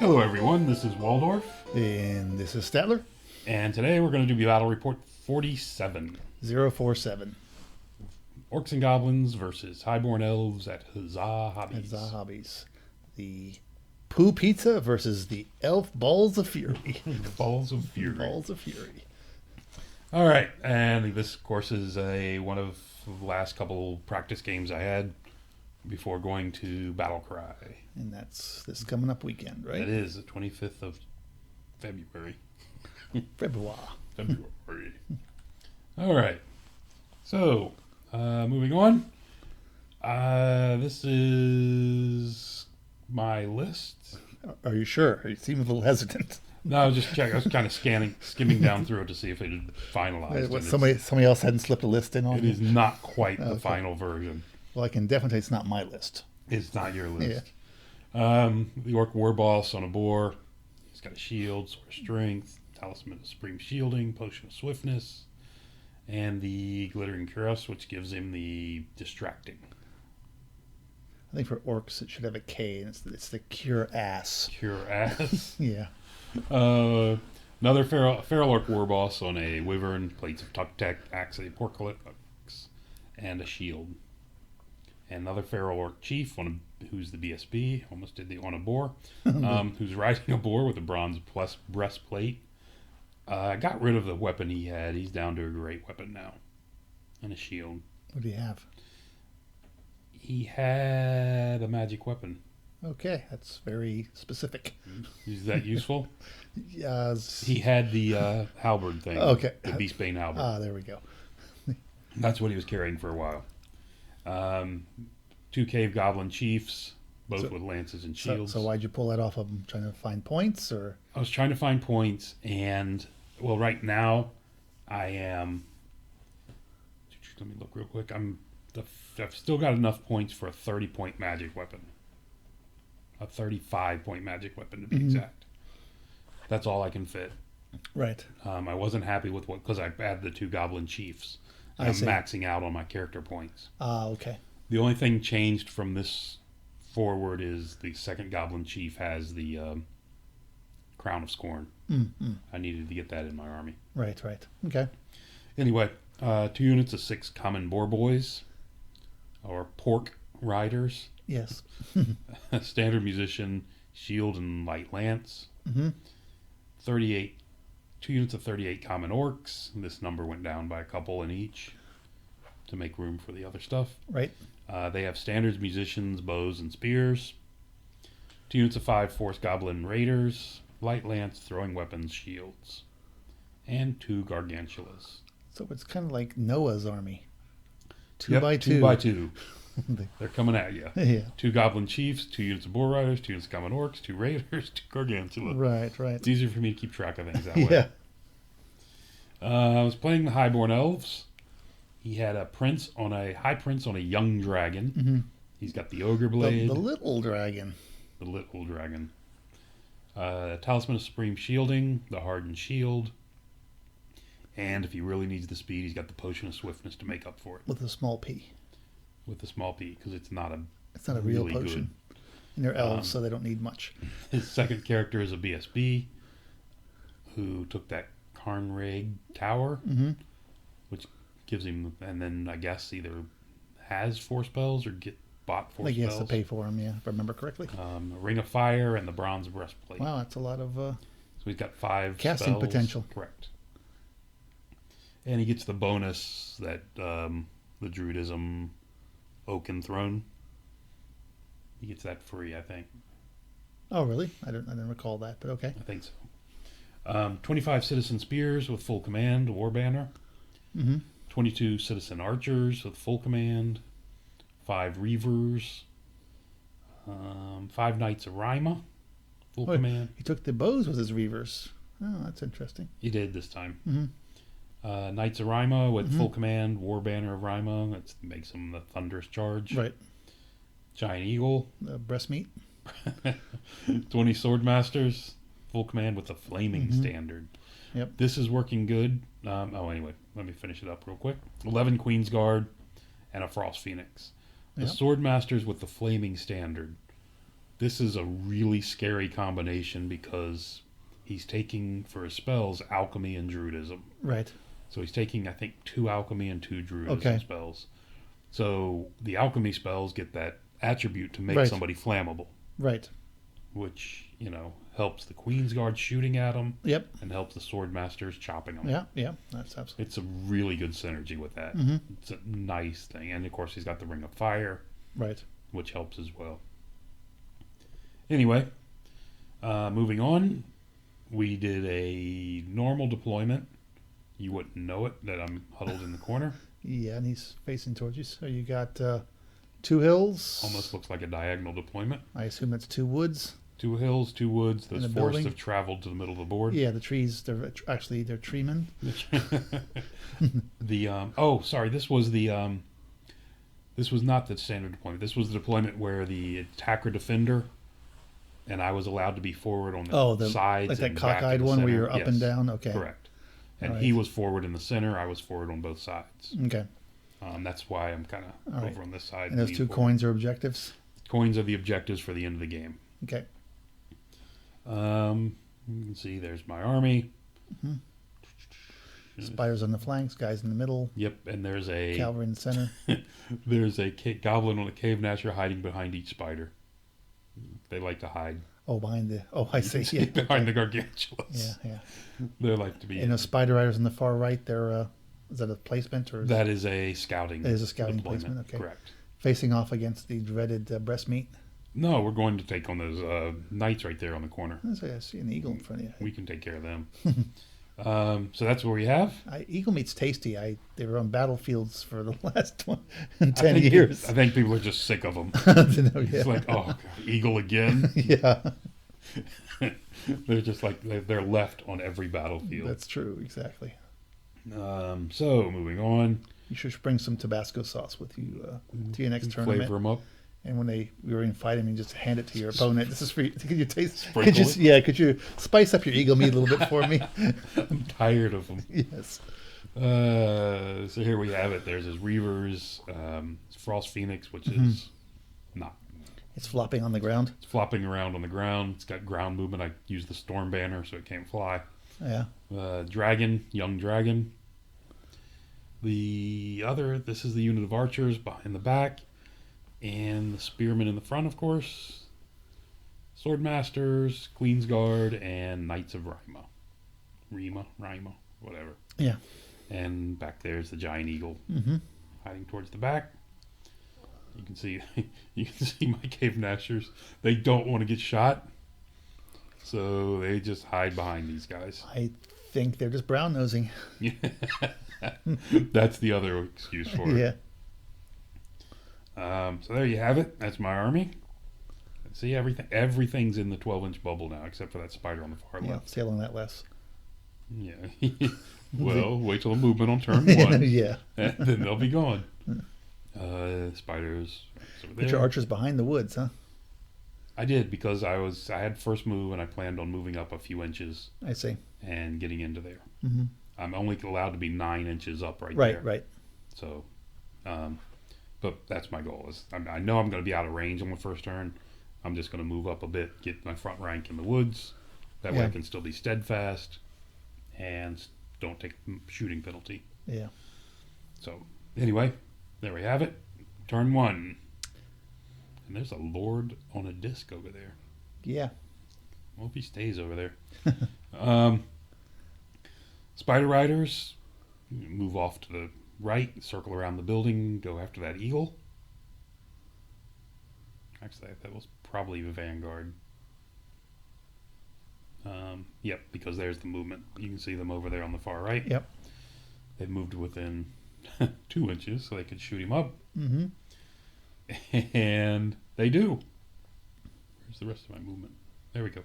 Hello everyone, this is Waldorf, And this is Statler, and today we're going to do Battle Report 47. 047. Orcs and Goblins versus Highborn Elves at Huzzah Hobbies. Huzzah Hobbies. The Poo Pizza versus the Elf Balls of Fury. Balls of Fury. Balls of Fury. Alright, and this of course is one of the last couple practice games I had before going to Battlecry. And that's this coming up weekend, right? It is the 25th of February. February. Alright, so moving on. This is my list. Are you sure? You seem a little hesitant. No, I was just checking. I was kind of skimming down through it to see if it had finalized. What, somebody else hadn't slipped a list in on It you? is not quite the Okay. final version. Well, I can definitely say it's not my list. It's not your list. The Orc War Boss on a boar. He's got a shield, sword of strength, talisman of supreme shielding, potion of swiftness, and the glittering cuirass, which gives him the distracting. I think for orcs it should have a K, and it's the Cure Ass. Cure ass. Yeah. Another feral orc war boss on a wyvern, plates of tuck tech, axe, a portcullis, and a shield. And another feral orc chief who's the BSB, almost did the on a boar, who's riding a boar with a bronze plus breastplate. Got rid of the weapon he had. He's down to a great weapon now, and a shield. What do you have? He had a magic weapon. Okay, that's very specific. Is that useful? Yes. He had the halberd thing. Okay. The Beastbane halberd. Ah, there we go. That's what he was carrying for a while. 2 cave goblin chiefs, both with lances and shields. So why'd you pull that off of them? Trying to find points, or? I was trying to find points, and well, right now I am. Let me look real quick. I've still got enough points for a 30-point magic weapon. A 35-point magic weapon to be exact. That's all I can fit. Right. I wasn't happy with because I added the 2 goblin chiefs. I I'm see. maxing out on my character points. Ah, okay. The only thing changed from this forward is the second goblin chief has the crown of scorn. I needed to get that in my army. Right. Okay. Anyway, 2 units of 6 common boar boys, or pork riders. Yes. Standard musician, shield and light lance. 38, 2 units of 38 common orcs. This number went down by a couple in each to make room for the other stuff. Right. They have standards, musicians, bows, and spears. 2 units of 5 force goblin raiders, light lance, throwing weapons, shields, and 2 gargantulas. So it's kind of like Noah's army. Two Yep, by 2 two. by 2. They're coming at you. Yeah. 2 goblin chiefs, 2 units of boar riders, 2 units of common orcs, 2 raiders, 2 gargantulas. Right. It's easier for me to keep track of things that way. Yeah. I was playing the Highborn Elves. He had a high prince on a young dragon. He's got the ogre blade. The little dragon. The little dragon. Talisman of supreme shielding, the hardened shield. And if he really needs the speed, he's got the potion of swiftness to make up for it. With a small P. With the small p, because it's not a real really potion. And they're elves, so they don't need much. His second character is a BSB who took that Carnreg Tower, which gives him, and then I guess either has 4 spells or bought 4 Like he spells. has to pay for them, yeah, if I remember correctly. A Ring of Fire and the Bronze Breastplate. Wow, that's a lot of... So he's got 5 casting spells. potential. Correct. And he gets the bonus that the Druidism Oaken Throne. He gets that free, I think. Oh, really? I didn't recall that, but okay. I think so. 25 Citizen Spears with full command, War Banner. 22 Citizen Archers with full command. 5 Reavers. 5 Knights of Rima, full command. He took the bows with his reavers. Oh, that's interesting. He did this time. Knights of Rima with full command, War Banner of Rima. That makes him the Thunderous Charge. Right. Giant Eagle. Breast meat. 20 Swordmasters, full command with the Flaming Standard. Yep. This is working good. Anyway, let me finish it up real quick. 11 Queen's Guard and a Frost Phoenix. The Yep. Swordmasters with the Flaming Standard this is a really scary combination because he's taking for his spells alchemy and druidism. Right. So he's taking, I think, 2 alchemy and 2 druidism Okay. spells. So the alchemy spells get that attribute to make Right. somebody flammable, Right. which, helps the Queen's Guard shooting at them Yep. and helps the Sword Masters chopping them. Yeah. Yeah. That's absolutely. It's a really good synergy with that. Mm-hmm. It's a nice thing. And, of course, he's got the Ring of Fire, Right. which helps as well. Anyway, moving on, we did a normal deployment. You wouldn't know it that I'm huddled in the corner. Yeah, and he's facing towards you. So you got 2 hills. Almost looks like a diagonal deployment. I assume that's 2 woods. 2 hills, 2 woods. Those And a forests building. have traveled to the middle of the board. Yeah, the trees. They're treemen. Sorry. This was not the standard deployment. This was the deployment where the attacker defender, and I was allowed to be forward on the sides, like that and back cockeyed in the one where center. you're up and Yes, down. Okay. correct. And All he right. was forward in the center. I was forward on both sides. Okay. That's why I'm kind of All right. over on this side. And those lean 2 forward. coins are objectives. Coins are the objectives for the end of the game. Okay. You can see there's my army. Spiders on the flanks, guys in the middle, Yep, and there's a cavalry in the center. there's a goblin on a cave nasher hiding behind each spider. They like to hide. Oh, behind the. Oh, I see. Yeah. behind the gargantulas. Yeah. Yeah. They like to be. And those spider riders on the far right. They're. Is that a placement or? That is a scouting. It is a scouting deployment. placement. Okay. Correct. Facing off against the dreaded breast meat. No, we're going to take on those knights right there on the corner. I see an eagle in front of you. We can take care of them. So that's what we have. Eagle meat's tasty. They were on battlefields for the last 10 I think years. I think people are just sick of them. Yeah. It's like, oh, God, eagle again. Yeah, They're just like they're left on every battlefield. that's true. Exactly. So moving on, You should bring some Tabasco sauce with you to your next tournament. flavor them up. And when we were in fight him, you just hand it to your opponent. This is for you. Could you taste? Sprinkle it? Could you spice up your eagle meat a little bit for me? I'm tired of them. Yes. So here we have it. There's his Reavers, Frost Phoenix, which is not. It's flopping on the ground. It's flopping around on the ground. It's got ground movement. I used the Storm Banner so it can't fly. Yeah. Dragon, young dragon. This is the unit of archers in the back, and the spearmen in the front, of course. Sword Masters, Queen's Guard, and Knights of Rima, whatever. Yeah. And back there's the giant eagle hiding towards the back. You can see my cave nashers. They don't want to get shot, so they just hide behind these guys. I think they're just brown nosing. That's the other excuse for it. Yeah. So there you have it. That's my army. See, everything's in the 12-inch bubble now, except for that spider on the far Yeah. left. Sail on that less. Yeah. Well, wait till the movement on turn 1. Yeah. And then they'll be gone. Spiders over Put there. your archers behind the woods, huh? I did because I had first move and I planned on moving up a few inches I see. and getting into there. Mm-hmm. I'm only allowed to be 9 inches up right Right. there. Right. So, but that's my goal. I know I'm going to be out of range on the first turn. I'm just going to move up a bit, get my front rank in the woods. That way Yeah. I can still be steadfast and don't take shooting penalty. Yeah. So anyway, there we have it. Turn 1. And there's a lord on a disc over there. Yeah. I hope he stays over there. Spider Riders move off to the right, circle around the building, go after that eagle. Actually, that was probably the Vanguard. Yep, because there's the movement. You can see them over there on the far right. Yep. They've moved within 2 inches so they could shoot him up. Mm-hmm. And they do. Where's the rest of my movement? There we go.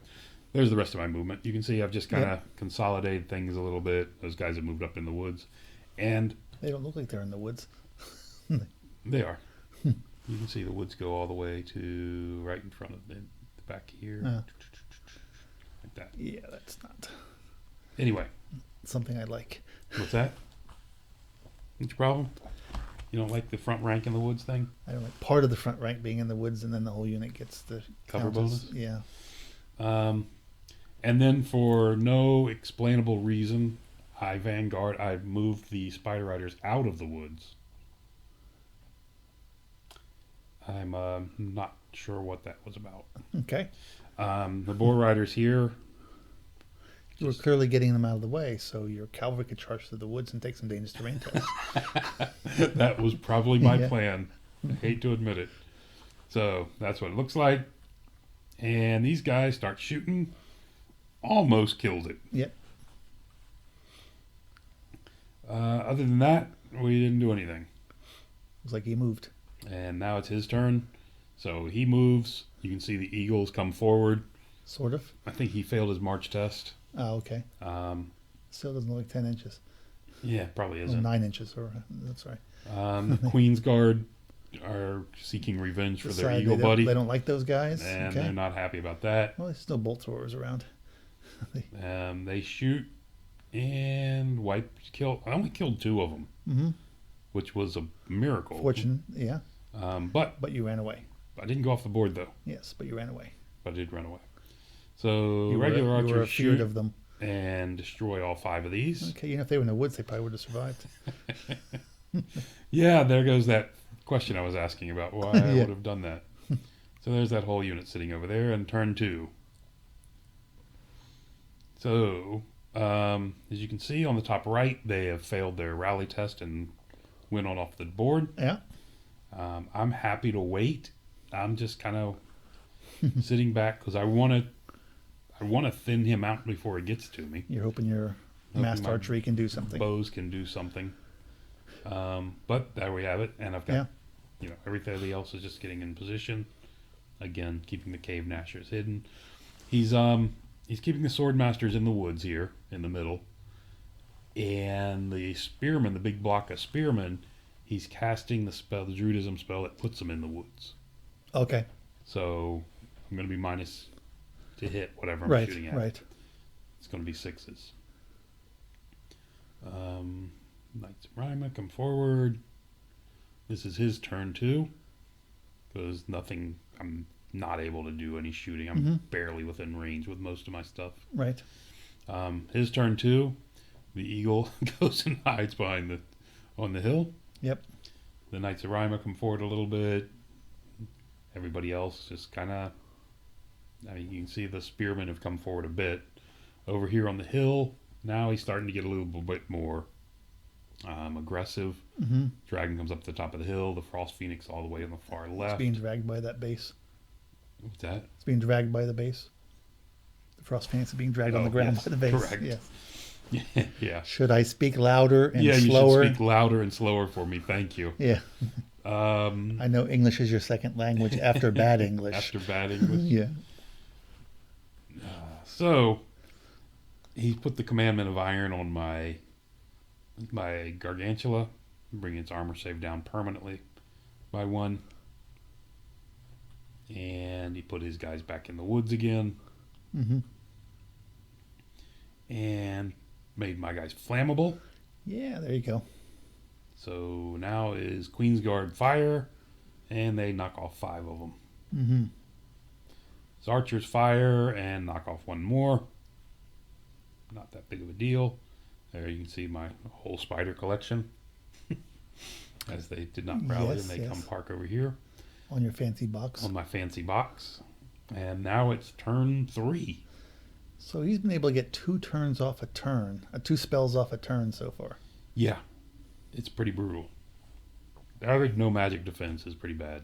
There's the rest of my movement. You can see I've just kind of consolidated things a little bit. Those guys have moved up in the woods. And They don't look like they're in the woods. they are. You can see the woods go all the way to right in front of the back here. Like that. Yeah, that's not Anyway. something I like. What's that? What's your problem? You don't like the front rank in the woods thing? I don't like part of the front rank being in the woods, and then the whole unit gets the Cover counters. bonus? Yeah. And then for no explainable reason, I moved the Spider Riders out of the woods. I'm not sure what that was about. Okay. The Boar Riders here. You were clearly getting them out of the way, so your cavalry could charge through the woods and take some dangerous terrain tests. That was probably my Yeah. plan. I hate to admit it. So that's what it looks like. And these guys start shooting. Almost killed it. Yep. Other than that, we didn't do anything. It was like he moved. And now it's his turn. So he moves. You can see the eagles come forward. Sort of. I think he failed his march test. Oh, okay. Still doesn't look like 10 inches. Yeah, probably Or isn't. 9 inches. Or that's right. The Queen's Guard are seeking revenge for their eagle buddy. They don't like those guys. And Okay. they're not happy about that. Well, there's no bolt throwers around. They shoot and kill. I only killed 2 of them, Mm-hmm. which was a miracle. Fortune, yeah. But you ran away. I didn't go off the board though. Yes, but you ran away. But I did run away. So You regular were archers afeared shoot of them. and destroy all 5 of these. Okay, if they were in the woods, they probably would have survived. Yeah, there goes that question I was asking about why I Yeah. would have done that. So there's that whole unit sitting over there, and turn 2. So, as you can see on the top right, they have failed their rally test and went on off the board. Yeah. I'm happy to wait. I'm just kind of sitting back because I want to thin him out before he gets to me. You're hoping your Hoping massed my archery can do something. Bows can do something. But there we have it, and I've got everything else is just getting in position. Again, keeping the cave gnashers hidden. He's keeping the sword masters in the woods here in the middle, and the spearmen, the big block of spearmen, he's casting the Druidism spell that puts them in the woods. Okay. So I'm going to be minus to hit whatever I'm Right. shooting at. Right. It's going to be 6s. Knights of Rima come forward. This is his turn too, because I'm not able to do any shooting. I'm barely within range with most of my stuff. Right. His turn too. The eagle goes and hides on the hill. Yep. The Knights of Rima come forward a little bit. Everybody else just kind of. You can see the spearmen have come forward a bit. Over here on the hill, now he's starting to get a little bit more aggressive. Mm-hmm. Dragon comes up to the top of the hill. The Frost Phoenix all the way on the far left. It's being dragged by that base. What's that? It's being dragged by the base. The Frost Phoenix is being dragged on the ground yes, by the base. correct. Yes. Yeah. Should I speak louder and Yeah, slower? you should speak louder and slower for me. Thank you. Yeah. Um, I know English is your second language after bad English. after bad English. Yeah. So he put the commandment of iron on my Gargantula, bringing its armor save down permanently by 1. And he put his guys back in the woods again. Mm-hmm. And made my guys flammable. Yeah, there you go. So now is Queen's Guard fire, and they knock off 5 of them. Mm-hmm. It's Archers fire and knock off 1 more. Not that big of a deal. There you can see my whole spider collection. As they did not rally, Yes, and they yes. come park over here On your fancy box. on my fancy box. And now it's turn 3. So he's been able to get 2 turns off a turn. 2 spells off a turn so far. Yeah, it's pretty brutal. The average no magic defense is pretty bad.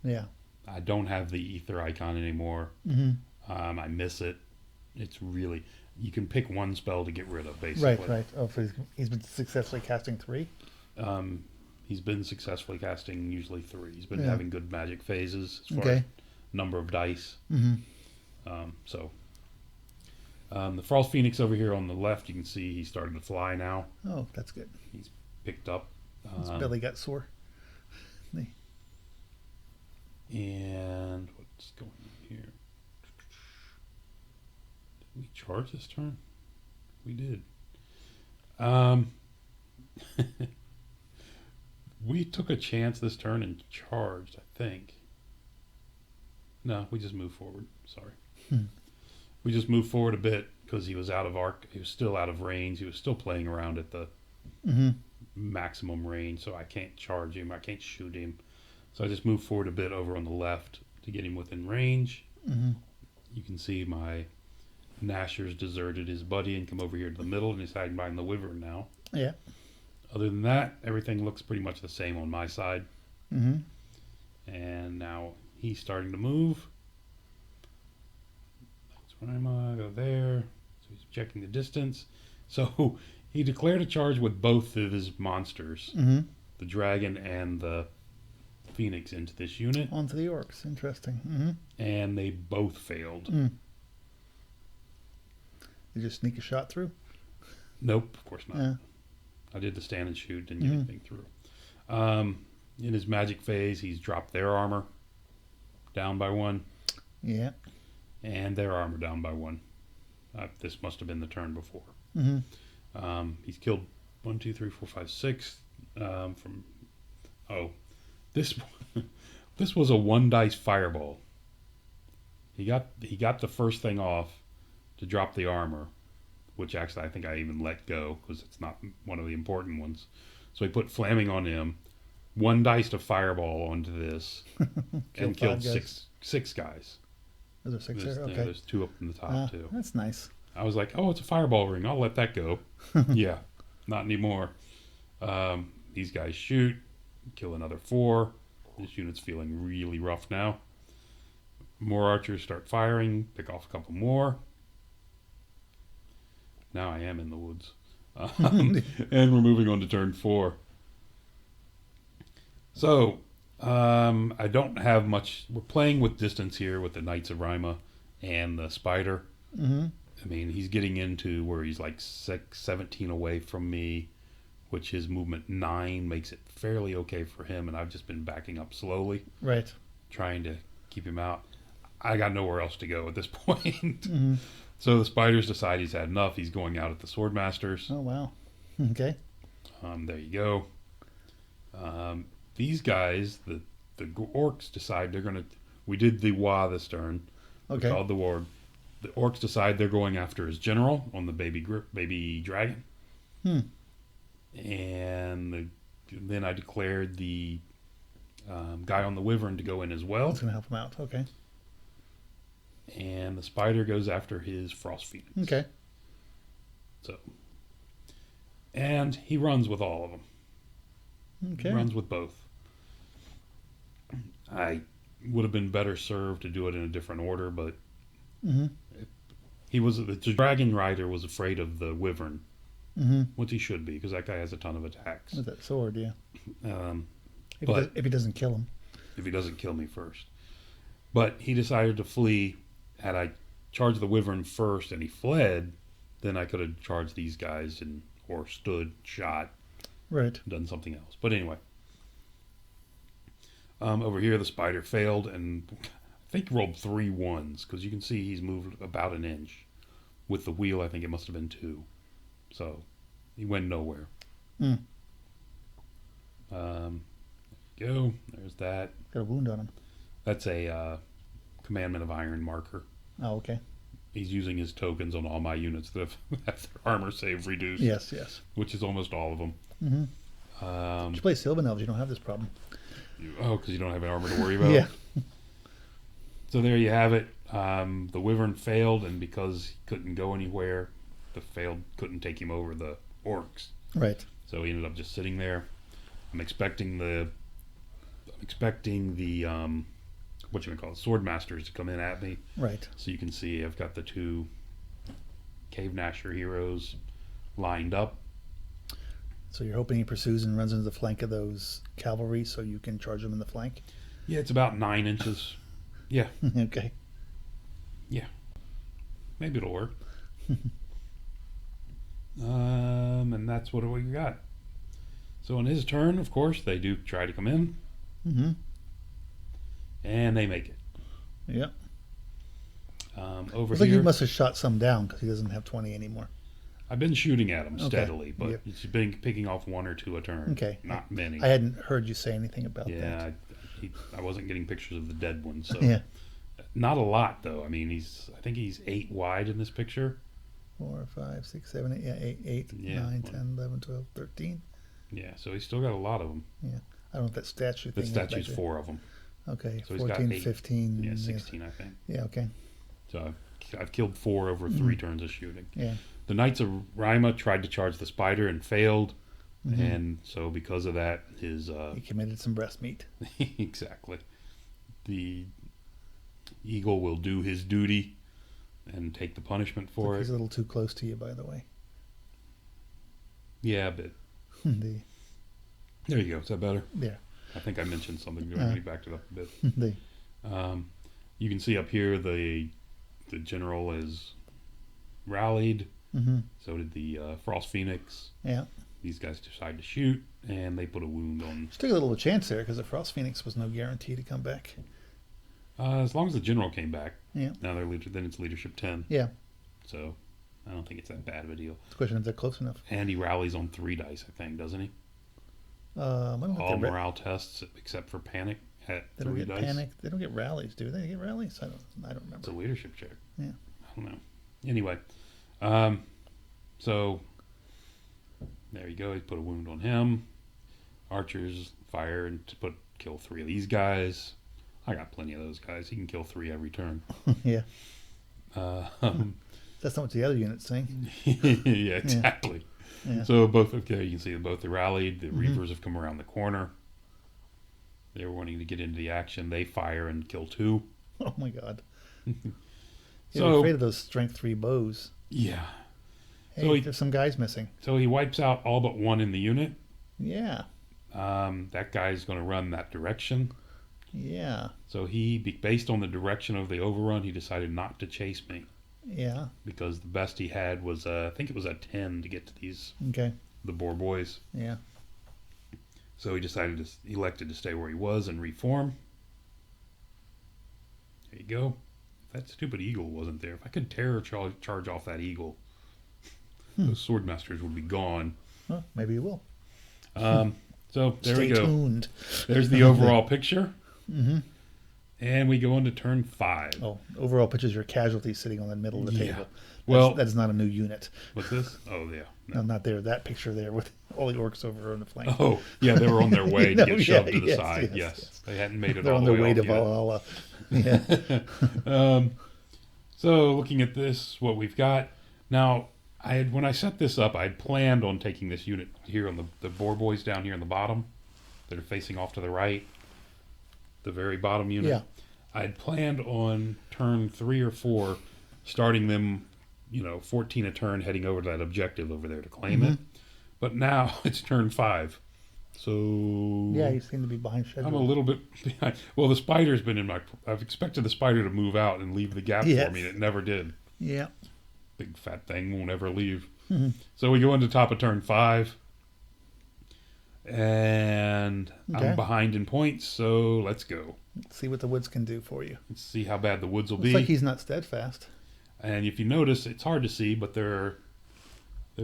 Yeah. I don't have the ether icon anymore. Mm-hmm. I miss it. It's really, you can pick 1 spell to get rid of, basically. Right, right. Oh, so he's been successfully casting 3? He's been successfully casting usually 3. He's been Yeah. having good magic phases as far Okay. as number of dice. Mm-hmm. The Frost Phoenix over here on the left, you can see he started to fly now. Oh, that's good. He's picked up. His belly got sore. And what's going on here? Did we charge this turn? We did. We took a chance this turn and charged, I think. No, we just moved forward. Sorry. We just moved forward a bit because he was out of arc. He was still out of range. He was still playing around at the maximum range, so I can't charge him. I can't shoot him. So I just moved forward a bit over on the left to get him within range. You can see my Nasher's deserted his buddy and come over here to the middle, and he's hiding behind the wyvern now. Yeah. Other than that, everything looks pretty much the same on my side. And now he's starting to move. That's where I'm going to go there. So he's checking the distance. So he declared a charge with both of his monsters, the dragon and the phoenix, into this unit. Onto the orcs. Interesting. And they both failed. Did you sneak a shot through? Nope, of course not. Yeah. I did the stand and shoot, didn't get anything through. In his magic phase, he's dropped their armor down by 1. Yeah. And their armor down by 1. This must have been the turn before. He's killed 1, 2, 3, 4, 5, 6 from. Oh, this this was a 1 dice fireball. He got the first thing off to drop the armor, which actually I think I even let go because it's not one of the important ones. So he put flaming on him, 1 dice to fireball onto this, and killed six guys. Is there 6 there? Okay. There's 2 up in the top too. That's nice. I was like, oh, it's a fireball ring. I'll let that go. Yeah, not anymore. These guys shoot, kill another 4. This unit's feeling really rough now. More archers start firing, pick off a couple more. Now I am in the woods. And we're moving on to turn 4. So, I don't have much. We're playing with distance here with the Knights of Rima and the Spider. I mean, he's getting into where he's like 17 away from me, which his movement 9 makes it fairly okay for him, and I've just been backing up slowly. Right. Trying to keep him out. I got nowhere else to go at this point. So the Spiders decide he's had enough. He's going out at the Swordmasters. Oh, wow. Okay. There you go. These guys, the Orcs, decide they're going to... We did the Wa this turn. Okay. We called the War. The Orcs decide they're going after his general on the baby dragon. And then I declared the guy on the wyvern to go in as well. That's going to help him out. Okay. And the Spider goes after his Frost Phoenix. Okay. So, and he runs with all of them. Okay. He runs with both. I would have been better served to do it in a different order, but the dragon rider was afraid of the wyvern, which he should be because that guy has a ton of attacks. With that sword, yeah. If he doesn't kill him. If he doesn't kill me first. But he decided to flee. Had I charged the wyvern first and he fled, then I could have charged these guys or stood, shot, right, done something else. But anyway, over here the Spider failed and I think rolled 3 1s because you can see he's moved about an inch. With the wheel, I think it must have been 2. So he went nowhere. There you go. There's that. Got a wound on him. That's a Commandment of Iron marker. Oh, okay. He's using his tokens on all my units that have their armor save reduced. Yes, yes. Which is almost all of them. You play Sylvan Elves, you don't have this problem. Because you don't have an armor to worry about. Yeah. So there you have it. The wyvern failed, and because he couldn't go anywhere, couldn't take him over the orcs. Right. So he ended up just sitting there. I'm expecting the what you gonna call it, Swordmasters to come in at me. Right. So you can see I've got the 2 Cave Nasher heroes lined up. So you're hoping he pursues and runs into the flank of those cavalry so you can charge them in the flank? Yeah, it's about 9 inches. Yeah. Okay. Yeah. Maybe it'll work. And that's what we got. So on his turn, of course, they do try to come in. And they make it. Yep. Over I think here, he must have shot some down because he doesn't have 20 anymore. I've been shooting at him Okay. steadily, but Yep. it's been picking off 1 or 2 a turn. Okay. Not many. I hadn't heard you say anything about Yeah, I wasn't getting pictures of the dead ones, so that. Yeah. not a lot though. I mean, I think he's 8 wide in this picture. 4, 5, 6, 7, 8. Yeah, 8, Yeah, 9, well- 10, 11, 12, 13. Yeah, so he's still got a lot of them. I don't know if that statue The thing. statue's 4 of them. Okay, So he's got 14, 8. 15. Yeah, yes. 16, I think. Yeah, okay. So I've killed 4 over 3 turns of shooting. Yeah. The Knights of Rima tried to charge the spider and failed, Mhm. and so because of that, his He committed some breast meat. exactly, the eagle will do his duty and take the punishment for He's it. a little too close to you, by the way. Yeah, but the there you go. Is that better? there. I think I mentioned something. Do I need to back it up a bit? The You can see up here the general is rallied. mm-hmm. So did the Frost Phoenix. Yeah. These guys decide to shoot, and they put a wound on. Just took a little chance there because the Frost Phoenix was no guarantee to come back. As long as the general came back. Yeah. Now then it's leadership 10. Yeah. So I don't think it's that bad of a deal. It's a question if they're close enough. And he rallies on 3 dice, I think, doesn't he? I don't think All they're morale tests except for panic at they don't 3 get dice. panic. They don't get rallies, do they? They get rallies? I don't remember. It's a leadership check. Yeah. I don't know. Anyway, so there you go. He put a wound on him. Archers fire and kill 3 of these guys. I got plenty of those guys. He can kill 3 every turn. Yeah. Um, That's not what the other unit's saying. yeah, exactly. Yeah. So both you can see both they rallied. The Mhm. Reavers have come around the corner. They were wanting to get into the action. They fire and kill 2. Oh my God. So- You're afraid of those strength 3 bows. Yeah. Hey, So he- there's some guys missing. So he wipes out all but 1 in the unit. Yeah. That guy's going to run that direction. Yeah. So based on the direction of the overrun, he decided not to chase me Yeah. because the best he had was, I think it was a 10 to get to Okay. the Boar Boys. Yeah. So he elected to stay where he was and reform. There you go. If that stupid eagle wasn't there, if I could terror charge off that eagle, those swordmasters would be gone. Well, maybe you will. So there Stay we go. tuned. There's the overall picture. Mm-hmm. And we go into turn 5. Oh, overall pictures your casualties sitting on the middle of the Yeah. table. Well- that is not a new unit. What's this? Oh, yeah. No, not there. That picture there with all the orcs over on the flank. Oh, yeah, they were on their way No, to get shoved to the yes, side. yes, Yes, yes. they hadn't made it They're all on the their way way to off yet. Valhalla. Yeah. So looking at this, what we've got now, when I set this up, I had planned on taking this unit here on the Boar Boys down here in the bottom that are facing off to the right, the very bottom unit. Yeah. I had planned on turn 3 or 4, starting them, 14 a turn, heading over to that objective over there to claim it. But now it's turn 5. So Yeah, you seem to be behind schedule. I'm a little bit behind. Well, the spider's been in my. I've expected the spider to move out and leave the gap Yes. for me, and it never did. Yeah. Big fat thing won't ever leave. Mhm. So we go into top of turn 5, and Okay. I'm behind in points. So let's go. Let's see what the woods can do for you. Let's see how bad the woods will Looks be. like he's not steadfast. And if you notice, it's hard to see, but there's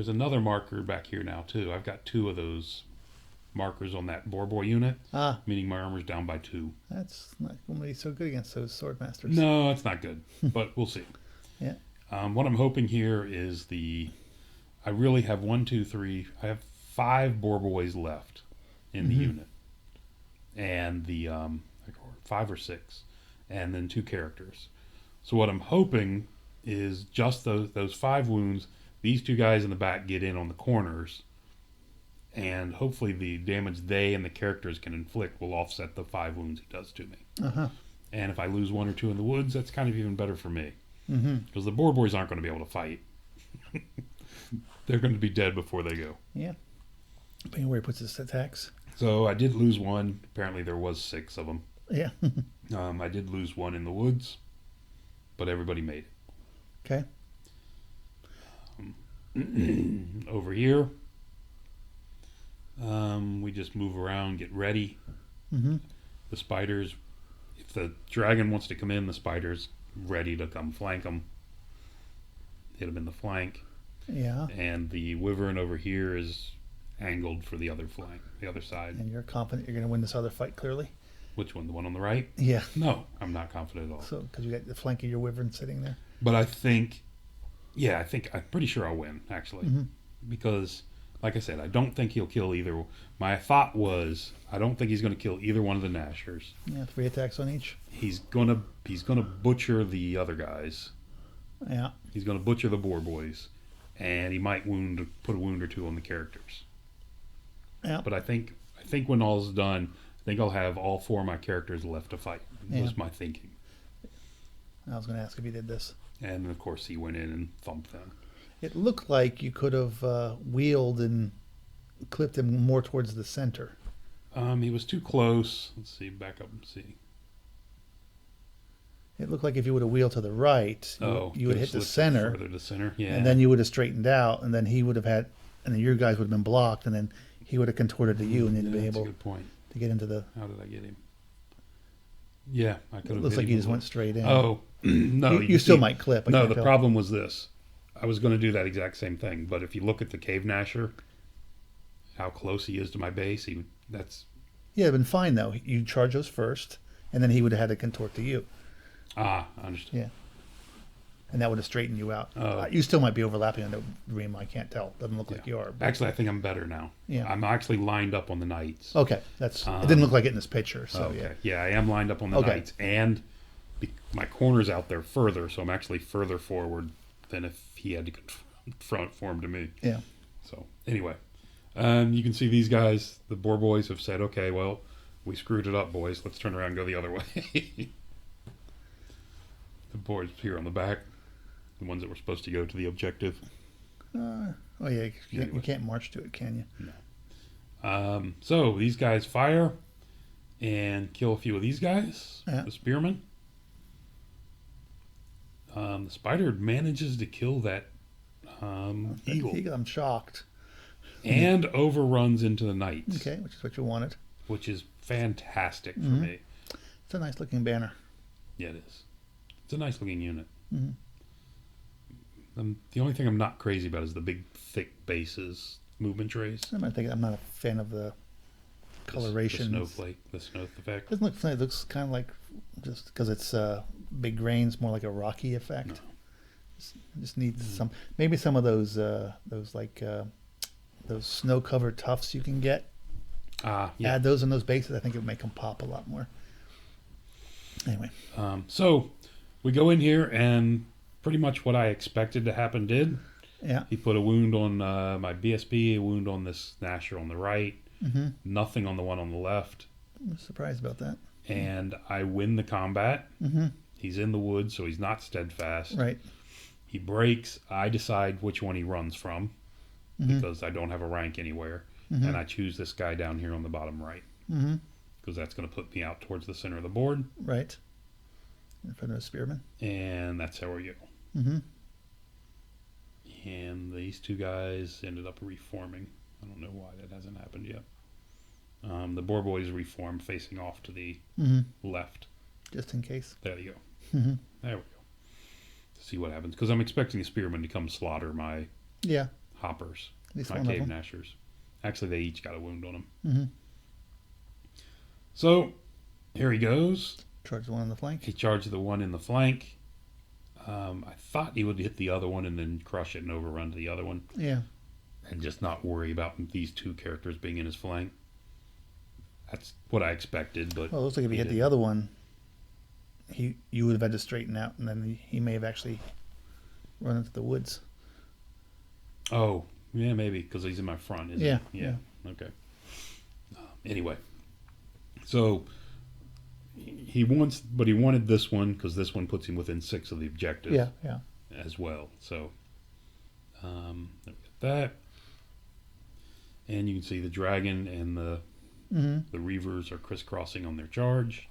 another marker back here now too. I've got 2 of those markers on that Boar Boy unit, Ah, meaning my armor's down by 2. that's not going to be so good against those sword masters. No, it's not good, but we'll see. Yeah. What I'm hoping here is I really have 1, 2, 3. I have 5 Boar Boys left in the unit, and the 5 or 6, and then 2 characters. So what I'm hoping is just those 5 wounds. These 2 guys in the back get in on the corners, and hopefully the damage they and the characters can inflict will offset the 5 wounds he does to me. Uh-huh. And if I lose 1 or 2 in the woods, that's kind of even better for me. Mm-hmm. Because the Boar Boys aren't going to be able to fight. They're going to be dead before they go. Yeah. Depending on where he puts his attacks. So I did lose 1. Apparently there was 6 of them. Yeah. I did lose 1 in the woods, but everybody made Okay. it. Over here, we just move around, get ready. Mm-hmm. The spiders, if the dragon wants to come in, the spider's ready to come flank them. Hit him in the flank. Yeah. and the wyvern over here is angled for the other flank, the other side. And you're confident you're going to win this other fight, clearly? Which one? The one on the right? Yeah. No, I'm not confident at all. So, because you got the flank of your wyvern sitting there. But I think, yeah, I'm pretty sure I'll win, actually. Mm-hmm. Because, like I said, I don't think he'll kill either. My thought was, I don't think he's going to kill either one of the Nashers. Yeah, 3 attacks on each. He's gonna butcher the other guys. Yeah. He's gonna butcher the boar boys, and he might put a wound or two on the characters. Yeah. But I think when all's done, I think I'll have all 4 of my characters left to fight. Yeah. Was my thinking. I was going to ask if he did this. And of course, he went in and thumped them. It looked like you could have wheeled and clipped him more towards the center. He was too close. Let's see. Back up and see. It looked like if you would have wheeled to the right, you would hit the center. Further to center, yeah. And then you would have straightened out, and then he would have had, and then your guys would have been blocked, and then he would have contorted to you, and you'd be that's able a good point. to get into the. How did I get him? Yeah, I could have. It looks like you just went straight in. Oh no! You still might clip. No, the problem was this. I was going to do that exact same thing, but if you look at the cave Nasher, how close he is to my base, that's. Yeah, it'd been fine though. You charge those first, and then he would have had to contort to you. I understand. Yeah. And that would have straightened you out. Oh. You still might be overlapping on the ream. I can't tell. Doesn't look like you are. But... Actually, I think I'm better now. Yeah. I'm actually lined up on the knights. Okay, it didn't look like it in this picture. So okay. Yeah, I am lined up on the knights, and my corner's out there further, so I'm actually further forward than if he had to front form to me. Yeah. So anyway, you can see these guys, the boar boys, have said, "Okay, well, we screwed it up, boys. Let's turn around and go the other way." The boars here on the back, the ones that were supposed to go to the objective. Oh yeah, you can't march to it, can you? No. So these guys fire and kill a few of these guys. Yeah. The spearmen. The spider manages to kill that eagle. I'm shocked. And overruns into the knights. Okay, which is what you wanted. Which is fantastic for me. It's a nice looking banner. Yeah, it is. It's a nice looking unit. Mm-hmm. The only thing I'm not crazy about is the big, thick bases, movement trays. I'm not a fan of the coloration. The snowflake, the snow effect. Doesn't look funny. It looks kind of like, just because it's big grains, more like a rocky effect. No. Just needs maybe some of those snow covered tufts you can get. Yeah. Add those in those bases. I think it would make them pop a lot more. Anyway. So we go in here, and pretty much what I expected to happen did. Yeah. He put a wound on my BSB, a wound on this Nasher on the right, nothing on the one on the left. I'm surprised about that. And I win the combat. He's in the woods, so he's not steadfast. Right. He breaks. I decide which one he runs from because I don't have a rank anywhere. And I choose this guy down here on the bottom right because that's going to put me out towards the center of the board. Right. In front of a spearman. And that's how we go. And these two guys ended up reforming. I don't know why that hasn't happened yet. The boar boys reform facing off to the left. Just in case. There you go. There we go. To see what happens. Because I'm expecting a spearman to come slaughter my hoppers, At least my one of cave them. Nashers. Actually, they each got a wound on them. Mm-hmm. So, here he goes. Charge the one on the flank. He charged the one in the flank. I thought he would hit the other one and then crush it and overrun to the other one. Yeah. And just not worry about these two characters being in his flank. That's what I expected, but... Well, it looks like if he hit the other one, you would have had to straighten out, and then he may have actually run into the woods. Oh, yeah, maybe, because he's in my front, isn't he? Yeah. Okay. Anyway. So, he wanted this one, because this one puts him within 6 of the objective. Yeah. As well. So, let me get that. And you can see the dragon and the reavers are crisscrossing on their charge.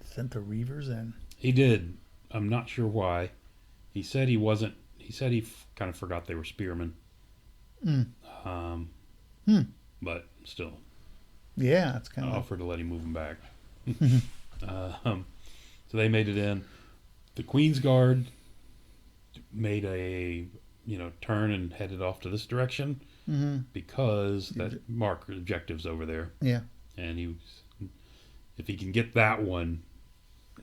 Sent the reavers in. He did. I'm not sure why. He said he wasn't. He said he kind of forgot they were spearmen. But still. Yeah, that's kind I of. offered to let him move them back. So they made it in. The Queen's Guard made a turn and headed off to this direction Mm-hmm. because that mark objective's over there. Yeah. And if he can get that one,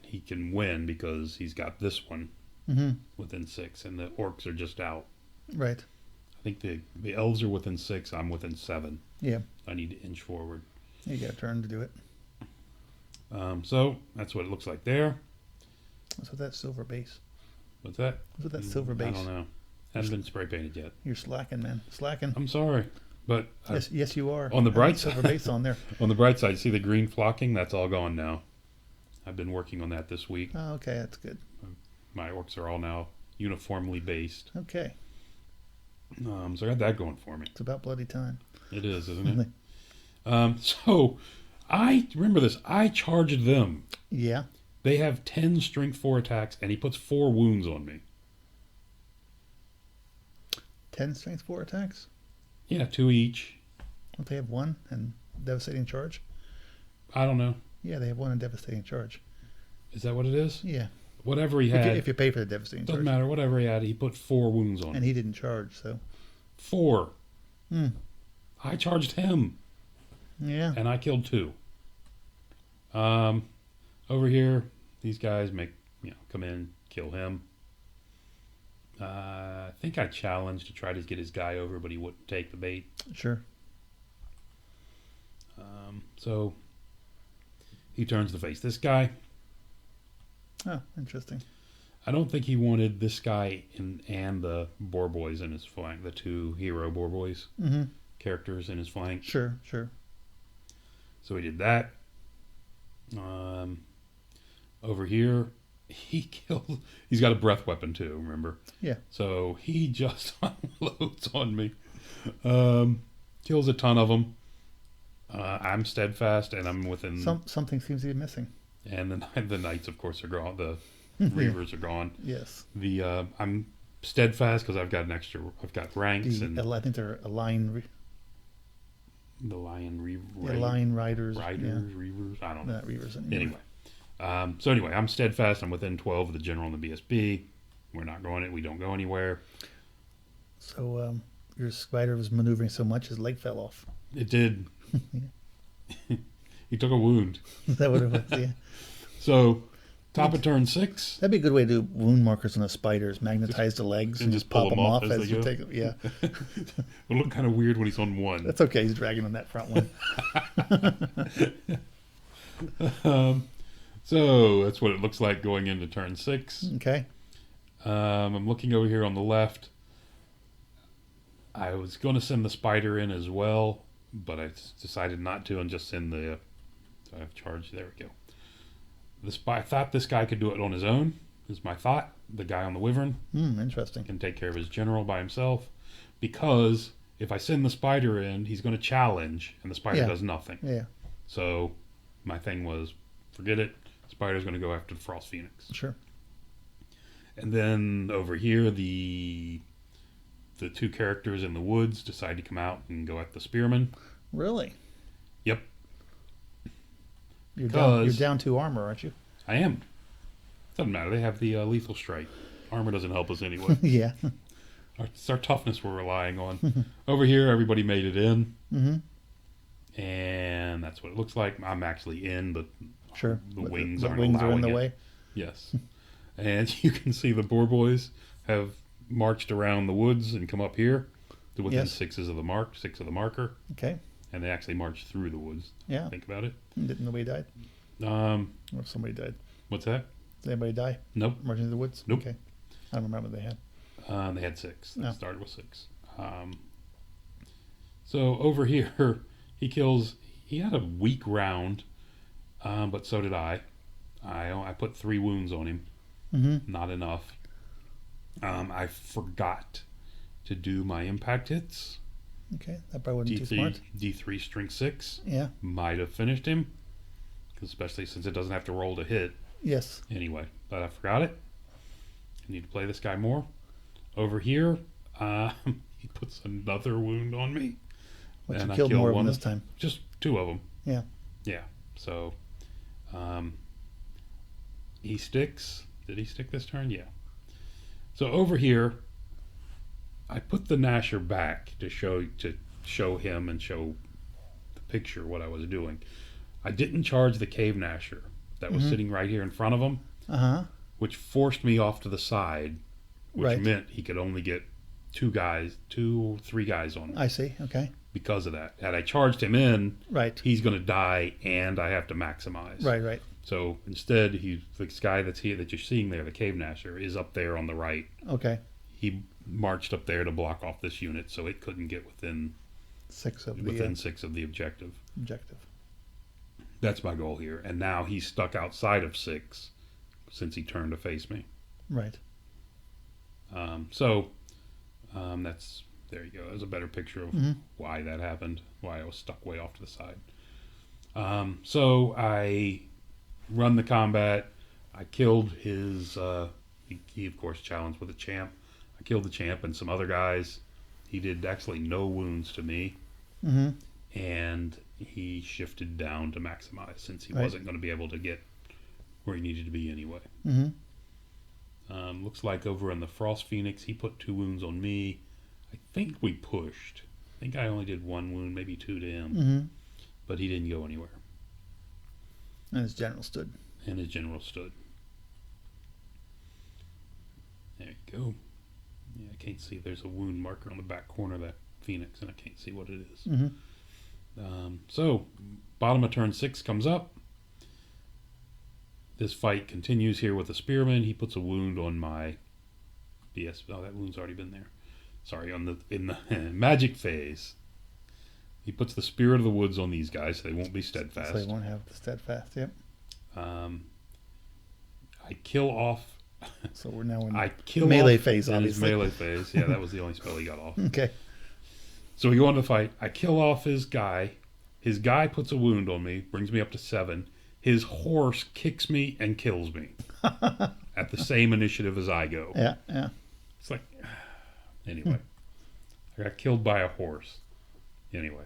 he can win because he's got this one Mm-hmm. within 6, and the orcs are just out. Right. I think the elves are within 6. I'm within 7. Yeah. I need to inch forward. You got a turn to do it. So that's what it looks like there. What's with that silver base? What's that? What's with that silver I base? don't know. Hasn't been spray painted yet. You're slacking, man. Slacking. I'm sorry, but Yes, you are. on the bright silver side, base on there. on the bright side, see the green flocking? That's all gone now. I've been working on that this week. Oh, okay, that's good. My orcs are all now uniformly based. Okay, So I got that going for me. it's about bloody time. It is, isn't it? So I remember this. I charged them. Yeah. They have 10 strength 4 attacks, and he puts 4 wounds on me. 10 strength 4 attacks. Yeah, 2 each. Don't they have 1 and devastating charge? I don't know. Yeah, they have 1 and devastating charge. Is that what it is? Yeah. Whatever he If had. you pay for the devastating Doesn't charge. matter. Whatever he had, he put 4 wounds on And me. he didn't charge, so. 4. Hmm. I charged him, Yeah. and I killed 2. Over here, these guys come in, kill him. I think I challenged to try to get his guy over, but he wouldn't take the bait. Sure. So he turns to face this guy. Oh, interesting. I don't think he wanted this guy and the boar boys in his flank, the 2 hero boar boys Mm-hmm. characters in his flank. Sure. So he did that. Over here, he's got a breath weapon too, remember? Yeah. So he just unloads on me. Kills a ton of them. I'm steadfast, and I'm within. Something seems to be missing. And the knights, of course, are gone. The reavers are gone. Yes. I'm steadfast because I've got I've got ranks and I think they're aligned. the lion Line riders. reavers. I don't know. Not reavers anymore. Anyway, I'm steadfast. I'm within 12 of the general and the BSB. We're not going. We don't go anywhere. So your spider was maneuvering so much his leg fell off. It did. He took a wound. Is that what it was? Yeah. So, top of turn 6. That'd be a good way to do wound markers on the spiders. Magnetize the legs and just pop them off as you take them. Yeah. It'll look kind of weird when he's on 1. That's okay. He's dragging on that front one. So that's what it looks like going into turn 6. Okay. I'm looking over here on the left. I was going to send the spider in as well, but I decided not to and just send the charge. There we go. I thought this guy could do it on his own, is my thought. The guy on the wyvern Interesting. can take care of his general by himself, because if I send the spider in, he's going to challenge, and the spider does nothing. Yeah. So my thing was, forget it. Spider's going to go after the Frost Phoenix. Sure. And then over here, the 2 characters in the woods decide to come out and go at the spearman. Really? Yep, You're Because- down 2 armor, aren't you? I am. Doesn't matter. They have the lethal strike. Armor doesn't help us anyway. Yeah. It's our toughness we're relying on. Over here, everybody made it in. Mm-hmm. And that's what it looks like. I'm actually in, but Sure. the But wings the aren't wings are in allowing the it. way. Yes. And you can see the boar boys have marched around the woods and come up here to within Yes. 6 of the marker. Okay. And they actually marched through the woods. Yeah. Think about it. Didn't nobody died? Or if somebody died. What's that? Did anybody die? Nope. Marching through the woods? Nope. Okay. I don't remember what they had. They had 6. They Oh. started with 6. So over here, he had a weak round, but so did I. I put 3 wounds on him. Mm-hmm. Not enough. I forgot to do my impact hits. Okay. That probably wasn't too smart. D3 strength 6. Yeah. Might have finished him, especially since it doesn't have to roll to hit. Yes. Anyway, but I forgot it. I need to play this guy more. Over here, he puts another wound on me. But And you I killed kill more of one them this time. Just 2 of them. Yeah. Yeah. So, he sticks. Did he stick this turn? Yeah. So over here, I put the Gnasher back to show him and show the picture what I was doing. I didn't charge the Cave Gnasher that was sitting right here in front of him, which forced me off to the side, which meant he could only get 2 or 3 guys on me. I see. Okay. Because of that. Had I charged him in, Right. he's going to die, and I have to maximize. Right. So instead, this guy that's here that you're seeing there, the Cave Gnasher, is up there on the right. Okay. He marched up there to block off this unit, so it couldn't get within 6 of the objective. Objective. That's my goal here. And now he's stuck outside of 6 since he turned to face me. Right. That's there you go. There's a better picture of why that happened. Why I was stuck way off to the side. So I run the combat. I killed his. He of course challenged with a champ. I killed the champ and some other guys. He did actually no wounds to me, and he shifted down to maximize since he wasn't going to be able to get where he needed to be anyway. Looks like over in the Frost Phoenix, he put 2 wounds on me. I think we pushed. I think I only did 1 wound, maybe 2 to him, but he didn't go anywhere. And his general stood. There you go. Yeah, I can't see. There's a wound marker on the back corner of that Phoenix, and I can't see what it is. So, bottom of turn 6 comes up. This fight continues here with the Spearman. He puts a wound on my BS. Oh, that wound's already been there. Sorry, in the magic phase. He puts the Spirit of the Woods on these guys, so they won't be steadfast. So they won't have the steadfast, yep. I kill off. So we're now in melee phase, obviously. Melee phase. Yeah, that was the only spell he got off. Okay. So we go on to fight. I kill off his guy. His guy puts a wound on me, brings me up to 7. His horse kicks me and kills me at the same initiative as I go. Yeah. It's like, anyway, I got killed by a horse. Anyway,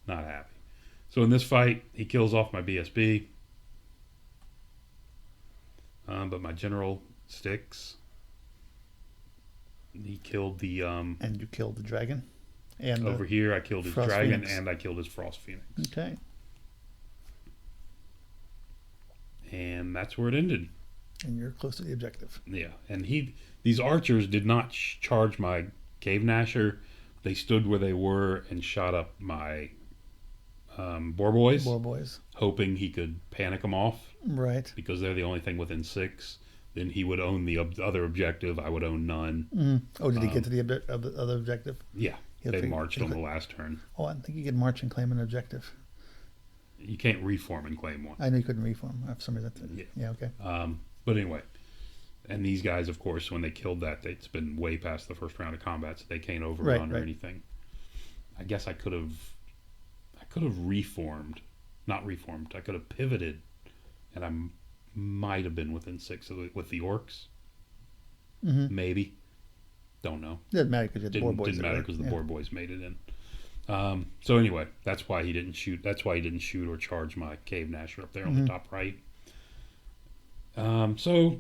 not happy. So in this fight, he kills off my BSB, but my general sticks. He killed the. And you killed the dragon. And over here, I killed his dragon Phoenix. And I killed his Frost Phoenix. Okay. And that's where it ended. And you're close to the objective. Yeah, and these archers did not charge my Cave Gnasher. They stood where they were and shot up my Boar Boys. Hoping he could panic them off. Right. Because they're the only thing within 6. Then he would own the other objective. I would own none. Oh, did he get to the other objective? Yeah, they marched on the last turn. Oh, I think you could march and claim an objective. You can't reform and claim one. I knew you couldn't reform. For some reason. Yeah, okay. But anyway, and these guys, of course, when they killed that, it's been way past the first round of combat, so they can't overrun or anything. I guess I could have reformed, not reformed. I could have pivoted, and I might have been within 6 with the Orcs. Maybe, don't know. Doesn't matter because the Boar Boys. Didn't matter because the Boar Boys made it in. So anyway, that's why he didn't shoot. That's why he didn't shoot or charge my Cave Gnasher up there on the top right. So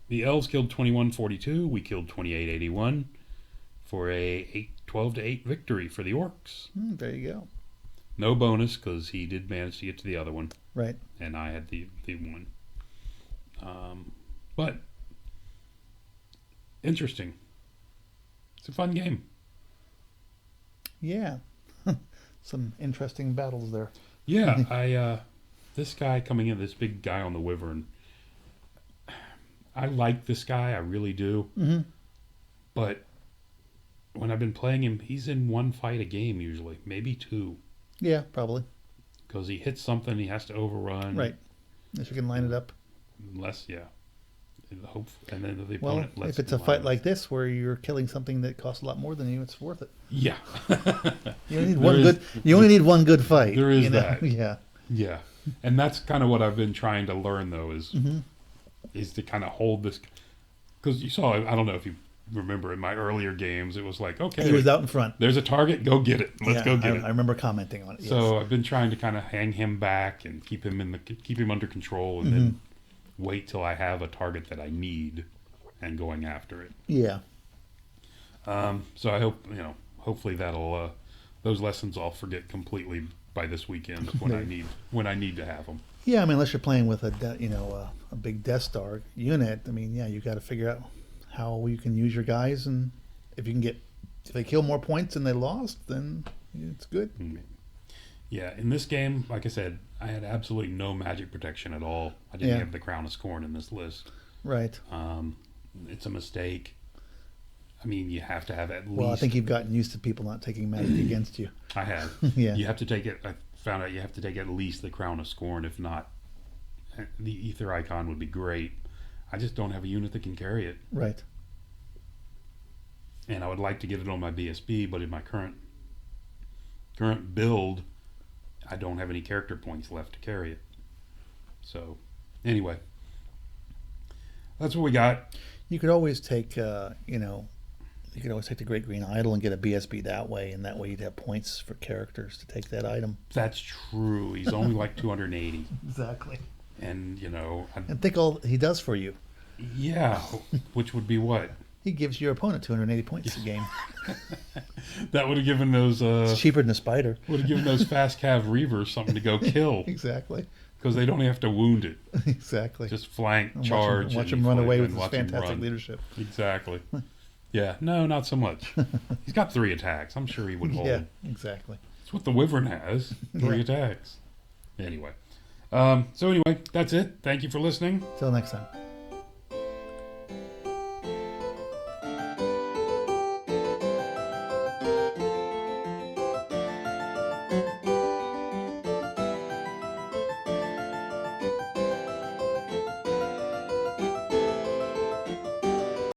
the Elves killed 2142. We killed 2881 for a 12 to 8 victory for the Orcs. There you go. No bonus because he did manage to get to the other one. Right. And I had the one. But interesting. It's a fun game. Yeah. Some interesting battles there. Yeah, this guy coming in, this big guy on the Wyvern, I like this guy, I really do. But when I've been playing him, he's in 1 fight a game usually, maybe 2. Yeah, probably. Because he hits something, he has to overrun. Right. If you can line it up. And then the opponent lets if it's a fight like this where you're killing something that costs a lot more than you, it's worth it. Yeah. You only need one good fight. There is that. Yeah. Yeah. And that's kind of what I've been trying to learn though is to kind of hold this, because you saw, I don't know if you remember in my earlier games, it was like, okay, he was out in front. There's a target, go get it. Let's go get it. I remember commenting on it. So I've been trying to kind of hang him back and keep him under control, and then wait till I have a target that I need and going after it. Yeah. So I hope hopefully that'll those lessons I'll forget completely by this weekend when I need to have them. Yeah, I mean, unless you're playing with a big Death Star unit, I mean, yeah, you got to figure out how you can use your guys, and if you can if they kill more points than they lost, then it's good. Yeah, in this game, like I said, I had absolutely no magic protection at all. I didn't have the Crown of Scorn in this list. Right. It's a mistake. I mean, you have to have at least. Well, I think you've gotten used to people not taking magic against you. I have. Yeah. You have to take it. I found out you have to take at least the Crown of Scorn. If not, the Ether Icon would be great. I just don't have a unit that can carry it. Right. And I would like to get it on my BSB, but in my current build, I don't have any character points left to carry it. So, anyway, that's what we got. You could always take, you could always take the Great Green Idol and get a BSB that way, and that way you'd have points for characters to take that item. That's true. He's only like 280. Exactly. And, and think all he does for you. Yeah, which would be what? He gives your opponent 280 points a game. That would have given those. It's cheaper than a spider. Would have given those fast cav reavers something to go kill. Exactly. Because they don't have to wound it. Exactly. Just flank, and charge. Watch him run away with his fantastic leadership. Exactly. Yeah, no, not so much. He's got 3 attacks. I'm sure he would hold. Yeah, exactly. That's what the Wyvern has. 3 attacks. Anyway. So anyway, that's it. Thank you for listening. Till next time.